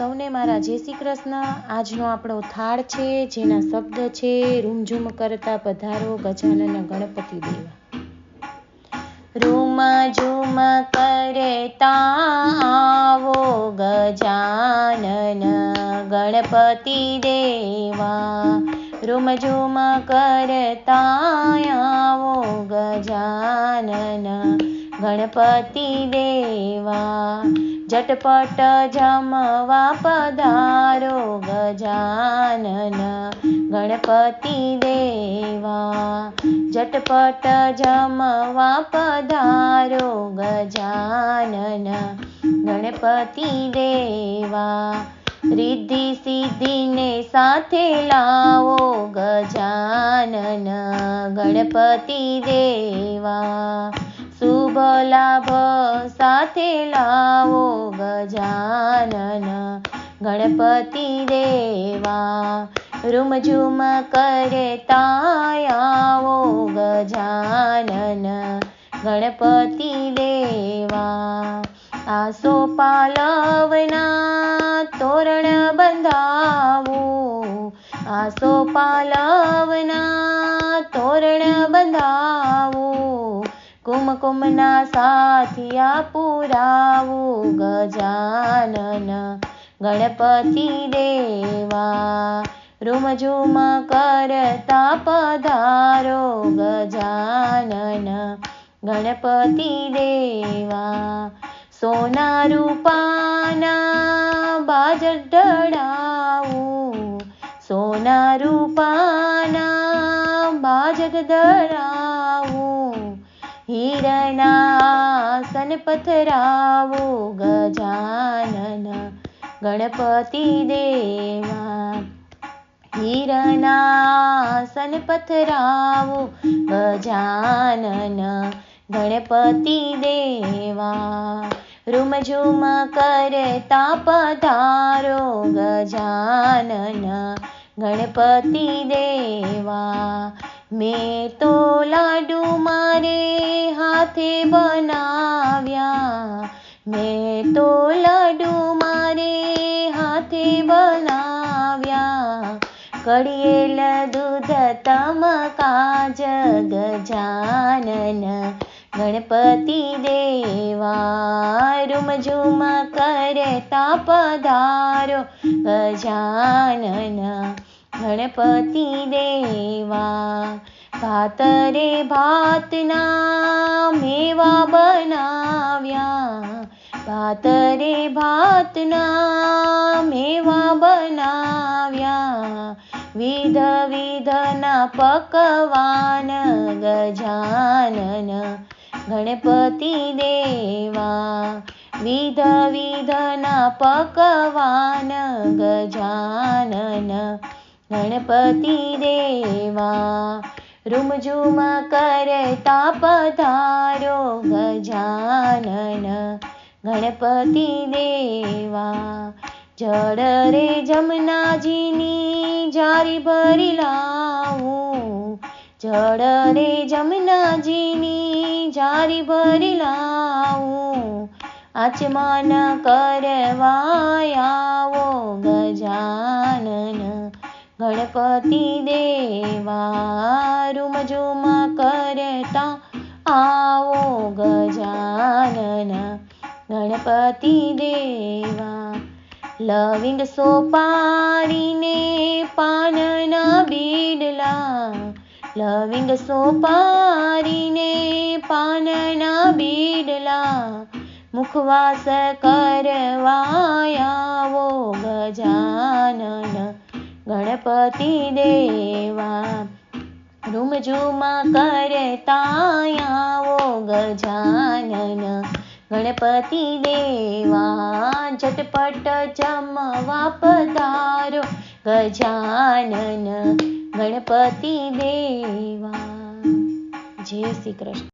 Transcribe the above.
સૌને મારા જય શ્રી કૃષ્ણ। આજનો આપણો થાળ છે જેના શબ્દ છે રૂમઝૂમ કરતા પધારો ગજાનન ગણપતિ દેવા। રૂમઝૂમ કરતા આવો ગજાનન ગણપતિ દેવા। રૂમઝૂમ કરતા આવો ગજાનન ગણપતિ દેવા। झटपट जमवा पधारो गजानन गणपति देवा। झटपट जमवा पधारो गजानन गणपति देवा। रिद्धि सिद्धि ने साथे लावो गजानन गणपति देवा। शुभ लाभ साथे लावो गजानन गणपति देवा। रूमझूम करता आवो गजानन गणपति देवा। आसो पालवना तोरण बंधावो आसो पालवना तोरण बंधावो। कुमकुमना साथिया पुरावो गजानन गणपति देवा। रूमझूम करता पधारो गजानन गणपति देवा। सोना रूपाना बाजट ढळावो सोना रूपाना बाजट ढळावो। हीरनासन पथरावो गजानन गणपति देवा। हीरनासन पथरावो गजानन गणपति देवा। रूमझूम करता पधारो गजानन गणपति देवा। मैं तो लाडू मारे हाथे बनाव्या मैं तो लाडू मारे हाथे बनाव्या। कड़ियेल दूध तमकाज गजानन गणपति देवा। रूमझूम करता पधारो गजानन गणपति देवा। भात रे भातना मेवा बनाव्या भात रे भातना मेवा बनाव्या। विध विधना पकवान गजानन गणपति देवा। विध विधना पकवान गजानन गणपति देवा। रूमझूम करता पधारो गजानन गणपति देवा। जड़ रे जमुनाजीनी जारी भरी लावो जड़ रे जमुनाजीनी जारी भरी लावो। आचमन करवायावो गजानन गणपति देवा। रूमझूम करता आवो गजानन गणपति देवा। लविंग सोपारी ने पानना बीडला लविंग सोपारी ने पानना बीडला। मुखवास करवायावो गजानन गणपति देवा। रूमझूम करता आवो गजानन गणपति देवा। झटपट जमवा पधारो गजानन गणपति देवा। जय श्री कृष्ण।